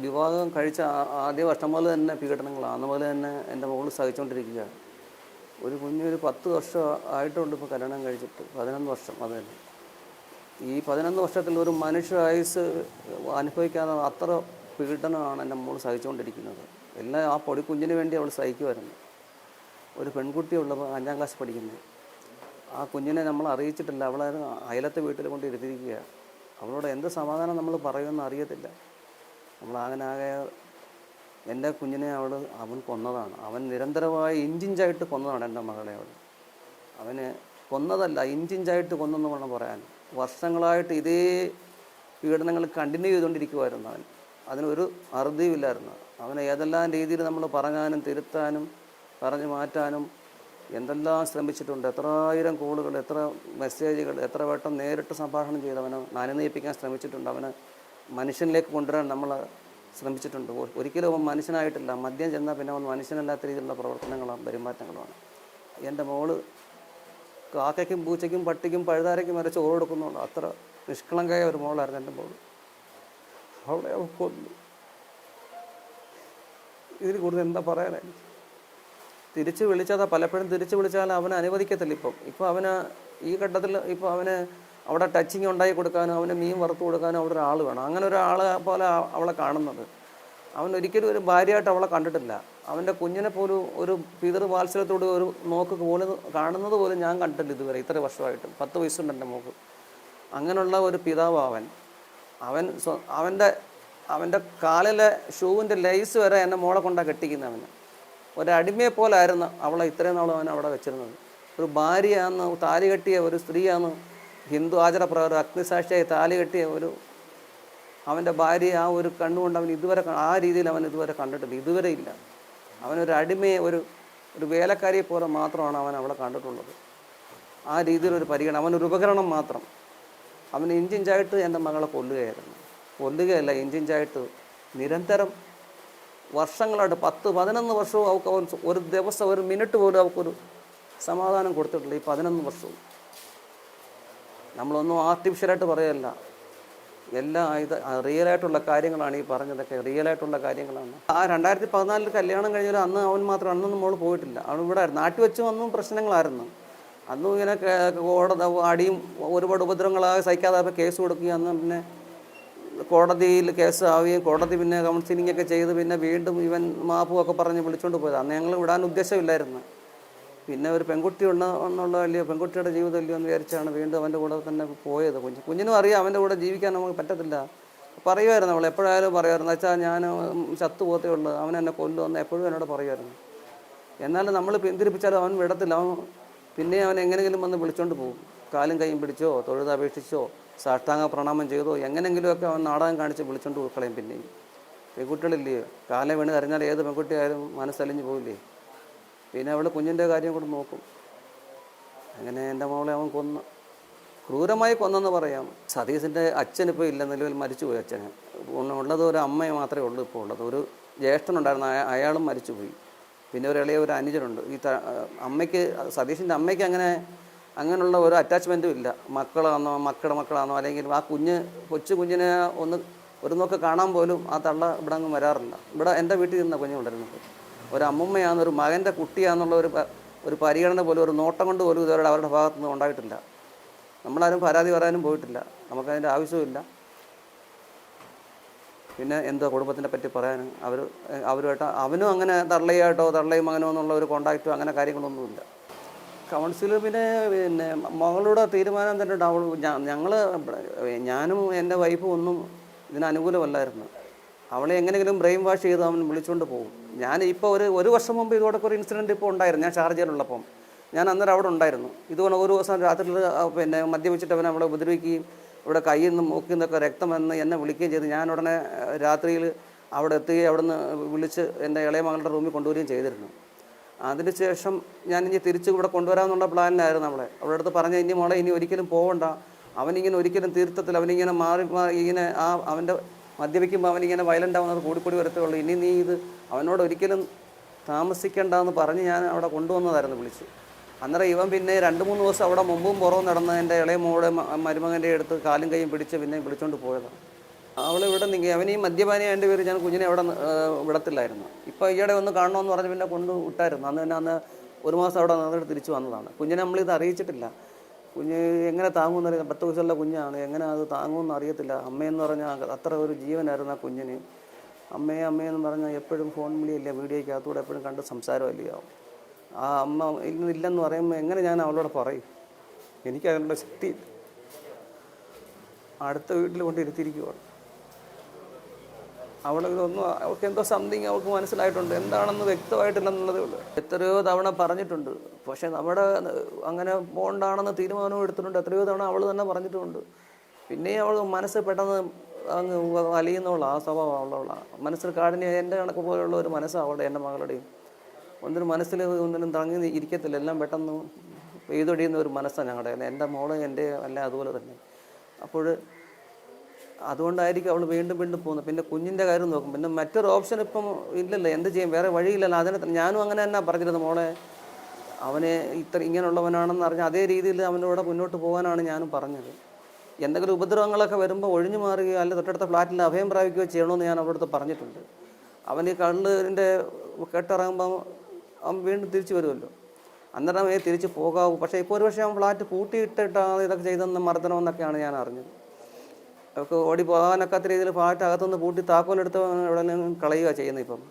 വിവാഹം കഴിച്ച ആദ്യ വർഷം മുതൽ തന്നെ പീഡനങ്ങളാണ്. അന്ന് മുതൽ തന്നെ എൻ്റെ മകൾ സഹിച്ചുകൊണ്ടിരിക്കുകയാണ്. ഒരു കുഞ്ഞൊരു 10 വർഷം ആയിട്ടുണ്ട് ഇപ്പോൾ കല്യാണം കഴിച്ചിട്ട്. 11 വർഷം. അത് തന്നെ ഈ 11 വർഷത്തിൽ ഒരു മനുഷ്യ ആയുസ് അനുഭവിക്കാതെ അത്ര പീഡനമാണ് എൻ്റെ മോൾ സഹിച്ചുകൊണ്ടിരിക്കുന്നത്. എല്ലാം ആ പൊടിക്കുഞ്ഞിന് വേണ്ടി അവൾ സഹിക്കുമായിരുന്നു. ഒരു പെൺകുട്ടിയുള്ളപ്പോൾ 5ാം ക്ലാസ് പഠിക്കുന്നത്. ആ കുഞ്ഞിനെ നമ്മൾ അറിയിച്ചിട്ടില്ല. അവളെ അയലത്തെ വീട്ടിൽ കൊണ്ട് ഇരുത്തിയിരിക്കുകയാണ്. അവളോട് എന്ത് സമാധാനം നമ്മൾ പറയുമെന്ന് അറിയത്തില്ല. നമ്മളാകെ എൻ്റെ കുഞ്ഞിനെ അവൻ കൊന്നതാണ്. അവൻ നിരന്തരമായി ഇഞ്ചിഞ്ചായിട്ട് കൊന്നതാണ് എൻ്റെ മകളെ. അവന് കൊന്നതല്ല, ഇഞ്ചിഞ്ചായിട്ട് കൊന്നെന്ന് വേണം പറയാൻ. വർഷങ്ങളായിട്ട് ഇതേ പീഡനങ്ങൾ കണ്ടിന്യൂ ചെയ്തുകൊണ്ടിരിക്കുമായിരുന്നു. അതിനൊരു അറുതിയുമില്ലായിരുന്നു. അവനെ ഏതെല്ലാം രീതിയിൽ നമ്മൾ പറഞ്ഞാനും തിരുത്താനും പറഞ്ഞു മാറ്റാനും എന്തെല്ലാം ശ്രമിച്ചിട്ടുണ്ട്. എത്രായിരം കോളുകൾ, എത്ര മെസ്സേജുകൾ, എത്ര വട്ടം നേരിട്ട് സംഭാഷണം ചെയ്ത് അവനെ നനനയിപ്പിക്കാൻ ശ്രമിച്ചിട്ടുണ്ട്. അവനെ മനുഷ്യനിലേക്ക് കൊണ്ടുവരാൻ നമ്മൾ ശ്രമിച്ചിട്ടുണ്ട്. ഒരിക്കലും അവൻ മനുഷ്യനായിട്ടില്ല. മദ്യം ചെന്നാൽ പിന്നെ അവൻ മനുഷ്യനല്ലാത്ത രീതിയിലുള്ള പ്രവർത്തനങ്ങളും പെരുമാറ്റങ്ങളുമാണ്. എൻ്റെ മോള് കാക്കയ്ക്കും പൂച്ചയ്ക്കും പട്ടിക്കും പഴുതാരയ്ക്കും വരെ ചോറ് കൊടുക്കുന്നുള്ളൂ. അത്ര നിഷ്കളങ്കമായ ഒരു മോളായിരുന്നു എൻ്റെ മോള്. അവളെ അവൻ കൊന്നു. ഇതിന് കൂടുതൽ എന്താ പറയാനായി? തിരിച്ച് വിളിച്ചാൽ പലപ്പോഴും തിരിച്ച് വിളിച്ചാൽ അവനെ അനുവദിക്കത്തില്ല. ഇപ്പം അവന് ഈ ഘട്ടത്തിൽ അവന് അവിടെ ടച്ചിങ് ഉണ്ടാക്കി കൊടുക്കാനും അവന് മീൻ വറുത്ത് കൊടുക്കാനും അവിടെ ഒരാൾ വേണം. അങ്ങനെ ഒരാളെ പോലെ അവളെ കാണുന്നത്. അവൻ ഒരിക്കലും ഒരു ഭാര്യയായിട്ട് അവളെ കണ്ടിട്ടില്ല. അവൻ്റെ കുഞ്ഞിനെ പോലും ഒരു പിതൃവാത്സല്യത്തോട് ഒരു നോക്ക് പോലും കാണുന്നത് പോലും ഞാൻ കണ്ടിട്ടില്ല ഇതുവരെ, ഇത്ര വർഷമായിട്ട്. 10 വയസ്സുണ്ട് എൻ്റെ മോക്ക്. അങ്ങനെയുള്ള ഒരു പിതാവ് അവൻ്റെ കാലിലെ ഷൂവിൻ്റെ ലേസ് വരെ എൻ്റെ മോളെ കൊണ്ടാണ് കെട്ടിക്കുന്നത്. അവന് ഒരടിമയെ പോലായിരുന്നു അവളെ ഇത്രയും നാളും അവൻ അവിടെ വെച്ചിരുന്നത്. ഒരു ഭാര്യയാന്ന്, താലി കെട്ടിയ ഒരു സ്ത്രീയാന്ന്, ഹിന്ദു ആചാരപ്രകാരം അഗ്നിസാക്ഷിയായി താലി കെട്ടിയ അവൻ്റെ ഭാര്യയെ ആ ഒരു കണ്ണുകൊണ്ട് അവൻ ഇതുവരെ ആ രീതിയിൽ അവൻ ഇതുവരെ കണ്ടിട്ടില്ല. ഇതുവരെ ഇല്ല. അവനൊരു അടിമയെ ഒരു വേലക്കാരിയെ പോലെ മാത്രമാണ് അവൻ അവളെ കണ്ടിട്ടുള്ളത്. ആ രീതിയിലൊരു പരിഗണന, അവനൊരു ഉപകരണം മാത്രം. അവൻ ഇഞ്ചിഞ്ചായിട്ട് എൻ്റെ മകളെ കൊല്ലുകയല്ല, ഇഞ്ചിഞ്ചായിട്ട് നിരന്തരം വർഷങ്ങളായിട്ട് 10-11 വർഷവും അവൻ ഒരു ദിവസം ഒരു മിനിറ്റ് പോലും അവൾക്കൊരു സമാധാനം കൊടുത്തിട്ടില്ല. ഈ 11 വർഷവും നമ്മളൊന്നും ആർട്ടിഫിഷ്യലായിട്ട് പറയല്ല. എല്ലാം റിയലായിട്ടുള്ള കാര്യങ്ങളാണ് ഈ പറഞ്ഞതൊക്കെ. റിയലായിട്ടുള്ള കാര്യങ്ങളാണ്. ആ 2014 കല്യാണം കഴിഞ്ഞാൽ അന്ന് അവൻ മാത്രം, അന്നൊന്നും മോൾ പോയിട്ടില്ല. അവൻ ഇവിടെ ആയിരുന്നു. നാട്ടിൽ വെച്ച് വന്നും പ്രശ്നങ്ങളായിരുന്നു. അന്നും ഇങ്ങനെ അടിയും ഒരുപാട് ഉപദ്രവങ്ങളാകെ സഹിക്കാതെ കേസ് കൊടുക്കുകയും അന്ന് പിന്നെ കോടതിയിൽ കേസ് ആവുകയും കോടതി പിന്നെ കൗൺസിലിംഗ് ഒക്കെ ചെയ്ത് പിന്നെ വീണ്ടും ഇവൻ മാപ്പുമൊക്കെ പറഞ്ഞ് വിളിച്ചുകൊണ്ട് പോയത്. അന്ന് ഞങ്ങൾ വിടാൻ ഉദ്ദേശമില്ലായിരുന്നു. പിന്നെ ഒരു പെൺകുട്ടി എന്നുള്ള പെൺകുട്ടിയുടെ ജീവിതമല്ലയോ എന്ന് വിചാരിച്ചാണ് വീണ്ടും അവൻ്റെ കൂടെ തന്നെ പോയത്. കുഞ്ഞിനും അറിയാം അവൻ്റെ കൂടെ ജീവിക്കാൻ നമുക്ക് പറ്റത്തില്ല. പറയുമായിരുന്നു അവൾ, എപ്പോഴായാലും പറയുമായിരുന്നു, വെച്ചാൽ ഞാൻ ചത്തു പോകത്തേ ഉള്ളൂ, അവൻ എന്നെ കൊല്ലുമെന്ന് എപ്പോഴും എന്നോട് പറയുമായിരുന്നു. എന്നാലും നമ്മൾ പിന്തിരിപ്പിച്ചാലും അവൻ വിടത്തില്ല. പിന്നെ അവൻ എങ്ങനെയെങ്കിലും വന്ന് വിളിച്ചുകൊണ്ട് പോകും. കാലും കൈയും പിടിച്ചോ തൊഴുതപേക്ഷിച്ചോ സാഷ്ടാംഗ പ്രണാമം ചെയ്തോ എങ്ങനെയെങ്കിലുമൊക്കെ അവൻ നാടകം കാണിച്ച് വിളിച്ചുകൊണ്ട് പോയിക്കളയും. പിന്നെയും പെൺകുട്ടികളില്ലേ, കാലം വീണ് കരഞ്ഞാൽ ഏത് പെൺകുട്ടിയായാലും മനസ്സലിഞ്ഞ് പോയില്ലേ. പിന്നെ അവൾ കുഞ്ഞിൻ്റെ കാര്യം കൂടെ നോക്കും. അങ്ങനെ എൻ്റെ മോളെ അവൻ ക്രൂരമായി കൊന്നെന്ന് പറയാം. സതീശൻ്റെ അച്ഛനിപ്പോൾ ഇല്ല, നിലവിൽ മരിച്ചുപോയി. അച്ഛന് ഉള്ളത് ഒരു അമ്മയെ മാത്രമേ ഉള്ളൂ ഇപ്പോൾ ഉള്ളത്. ഒരു ജ്യേഷ്ഠനുണ്ടായിരുന്നു, അയാളും മരിച്ചുപോയി. പിന്നെ ഒരു അനുജനുണ്ട്. ഈ അമ്മയ്ക്ക്, സതീശൻ്റെ അമ്മയ്ക്ക് അങ്ങനെയുള്ള ഒരു അറ്റാച്ച്മെൻറ്റും ഇല്ല. മക്കളുടെ മക്കളാണോ അല്ലെങ്കിൽ ആ കൊച്ചു കുഞ്ഞിനെ ഒരു നോക്ക് കാണാൻ പോലും ആ തള്ള ഇവിടെ അങ്ങ് വരാറില്ല. ഇവിടെ എൻ്റെ വീട്ടിൽ നിന്ന കുഞ്ഞുണ്ടായിരുന്നത്. ഒരു അമ്മമ്മയാണെന്ന്, ഒരു മകൻ്റെ കുട്ടിയാണെന്നുള്ള ഒരു പരിഗണന പോലും, ഒരു നോട്ടം കൊണ്ട് പോലും ഇതുവരെ അവരുടെ ഭാഗത്തുനിന്ന് ഉണ്ടായിട്ടില്ല. നമ്മളാരും പരാതി പറയാനും പോയിട്ടില്ല. നമുക്കതിൻ്റെ ആവശ്യമില്ല. പിന്നെ എന്തോ കുടുംബത്തിനെ പറ്റി പറയാൻ അവരുമായിട്ട് അവനും അങ്ങനെ തള്ളയും മകനോ എന്നുള്ള ഒരു കോണ്ടാക്റ്റോ അങ്ങനെ കാര്യങ്ങളൊന്നുമില്ല. കൗൺസിൽ പിന്നെ മകളുടെ തീരുമാനം തന്നെ ഞാനും എൻ്റെ വൈഫും ഒന്നും ഇതിന് അനുകൂലമല്ലായിരുന്നു. അവളെ എങ്ങനെയെങ്കിലും ബ്രെയിൻ വാഷ് ചെയ്ത് അവൻ വിളിച്ചുകൊണ്ട് പോകും. ഞാനിപ്പോൾ ഒരു വർഷം മുമ്പ് ഇതോടൊക്കെ ഒരു ഇൻസിഡൻറ്റ് ഇപ്പോൾ ഉണ്ടായിരുന്നു. ഞാൻ ഷാർജയിലുള്ളപ്പം ഞാൻ അന്നേരം അവിടെ ഉണ്ടായിരുന്നു. ഇതുകൊണ്ട് ഒരു ദിവസം രാത്രിയിൽ മദ്യപിച്ചിട്ട് അവൻ അവളെ ഉപദ്രവിക്കുകയും ഇവിടെ കയ്യിൽ നിന്നും മൂക്കിൽ നിന്നൊക്കെ രക്തം എന്നെ വിളിക്കുകയും ചെയ്തു. ഞാൻ ഉടനെ രാത്രിയിൽ അവിടെ എത്തുകയും അവിടെ നിന്ന് വിളിച്ച് എൻ്റെ ഇളയ മകളുടെ റൂമിൽ കൊണ്ടുവരികയും ചെയ്തിരുന്നു. അതിനുശേഷം ഞാൻ ഇനി തിരിച്ച് ഇവിടെ കൊണ്ടുവരാമെന്നുള്ള പ്ലാനിലായിരുന്നു അവളെ അടുത്ത് പറഞ്ഞ, ഇനി മോളെ ഇനി ഒരിക്കലും പോകണ്ട, അവനിങ്ങനെ ഒരിക്കലും തീർത്ഥത്തിൽ അവനിങ്ങനെ മാറി ഇങ്ങനെ അവൻ്റെ മദ്യപിക്കുമ്പോൾ അവനിങ്ങനെ വയലൻ്റ് ആവുന്നത് കൂടിക്കൂടി വരത്തുള്ളൂ. ഇനി നീ അവനോട് ഒരിക്കലും താമസിക്കേണ്ടെന്ന് പറഞ്ഞ് ഞാൻ അവിടെ കൊണ്ടുവന്നതായിരുന്നു വിളിച്ച്. അന്നേരം ഇവൻ പിന്നെ 2-3 ദിവസം അവിടെ മുമ്പും പുറവും നടന്ന് എൻ്റെ ഇളയ മോളുടെ മരുമകൻ്റെ അടുത്ത് കാലും കൈയും പിടിച്ച് പിന്നെ വിളിച്ചുകൊണ്ട് പോയതാണ്. അവൾ ഇവിടെ അവനീ മദ്യപാനിയായതിൻ്റെ പേര് ഞാൻ കുഞ്ഞിനെ അവിടെ വിടത്തില്ലായിരുന്നു. ഇപ്പോൾ ഈയിടെ ഒന്ന് കാണണമെന്ന് പറഞ്ഞ് പിന്നെ കൊണ്ട് വിട്ടായിരുന്നു. അന്ന് ഒരു മാസം അവിടെ നിന്നിട്ട് തിരിച്ചു വന്നതാണ്. കുഞ്ഞിനെ നമ്മളിത് അറിയിച്ചിട്ടില്ല. കുഞ്ഞ് എങ്ങനെ താങ്ങുമെന്ന് അറിയാം. 10 വയസ്സുള്ള കുഞ്ഞാണ്, എങ്ങനെ അത് താങ്ങുമെന്ന് അറിയത്തില്ല. അമ്മയെന്ന് പറഞ്ഞാൽ അത്ര ഒരു ജീവനായിരുന്നു ആ കുഞ്ഞിന്. അമ്മയെന്ന് പറഞ്ഞാൽ എപ്പോഴും ഫോൺ വിളിയല്ലേ, വീഡിയോയ്ക്കകത്തൂടെ എപ്പോഴും കണ്ട് സംസാരമല്ലേ ആവും. ആ അമ്മ ഇല്ലെന്ന് പറയുമ്പോൾ എങ്ങനെ ഞാൻ അവളോട് പറയും? എനിക്കതിനുള്ള ശക്തി. അടുത്ത വീട്ടിൽ കൊണ്ട് ഇരുത്തിയിരിക്കുവാണ്. അവൾക്ക് എന്തോ സംതിങ് അവൾക്ക് മനസ്സിലായിട്ടുണ്ട്. എന്താണെന്ന് വ്യക്തമായിട്ടില്ലെന്നുള്ളതേ ഉള്ളൂ. എത്രയോ തവണ പറഞ്ഞിട്ടുണ്ട്. പക്ഷേ നമ്മുടെ അങ്ങനെ പോകണ്ടാണെന്ന് തീരുമാനവും എടുത്തിട്ടുണ്ട്. എത്രയോ തവണ അവൾ തന്നെ പറഞ്ഞിട്ടുമുണ്ട്. പിന്നെയും അവൾ മനസ്സ് പെട്ടെന്ന് അങ്ങ് വലിയുന്നവളാണ്. ആ സ്വഭാവം അവളുള്ളതാണ്. മനസ്സിൽ കാഠിന്യം എൻ്റെ കണക്ക് പോലുള്ള ഒരു മനസ്സാണ് അവളുടെ, എൻ്റെ മകളുടെയും. മനസ്സിൽ ഒന്നിനും തങ്ങി ഇരിക്കത്തില്ല. എല്ലാം പെട്ടെന്ന് പെയ്തൊടിയുന്ന ഒരു മനസ്സാണ് ഞങ്ങളുടെ. എൻ്റെ മോള് എൻ്റെ എല്ലാം അതുപോലെ തന്നെ. അപ്പോൾ അതുകൊണ്ടായിരിക്കും അവൾ വീണ്ടും പോകുന്നത്. പിന്നെ കുഞ്ഞിൻ്റെ കാര്യം നോക്കും. പിന്നെ മറ്റൊരു ഓപ്ഷൻ ഇപ്പം ഇല്ലല്ലോ, എന്ത് ചെയ്യും? വേറെ വഴിയില്ലല്ലോ. ഞാനും അങ്ങനെ തന്നെ പറഞ്ഞിരുന്നത്. മോളെ അവനെ ഇങ്ങനെയുള്ളവനാണെന്ന് അറിഞ്ഞാൽ അതേ രീതിയിൽ അവനോട് മുന്നോട്ട് പോകാനാണ് ഞാനും പറഞ്ഞത്. എന്തെങ്കിലും ഉപദ്രവങ്ങളൊക്കെ വരുമ്പോൾ ഒഴിഞ്ഞു മാറുകയോ അല്ലെങ്കിൽ തൊട്ടടുത്ത ഫ്ലാറ്റിൽ അഭയം പ്രാപിക്കുകയോ ചെയ്യണമെന്ന് ഞാൻ അവരുടെ അടുത്ത് പറഞ്ഞിട്ടുണ്ട്. അവൻ ഈ കള്ളിൻ്റെ കെട്ടിറങ്ങുമ്പം അവൻ വീണ്ടും തിരിച്ചു വരുമല്ലോ. അന്നേരമേ തിരിച്ച് പോകാവൂ. പക്ഷേ ഇപ്പോൾ ഒരു പക്ഷേ അവൻ ഫ്ലാറ്റ് പൂട്ടിയിട്ടിട്ടാണ് ഇതൊക്കെ ചെയ്തെന്ന് മർദ്ദനമെന്നൊക്കെയാണ് ഞാൻ അറിഞ്ഞത്. അവർക്ക് ഓടി പോകാനൊക്കാത്ത രീതിയിൽ ഫ്ലാറ്റ് അകത്തുനിന്ന് പൂട്ടി താക്കോലെടുത്ത് എവിടെ കളയുക ചെയ്യുന്നത് ഇപ്പം.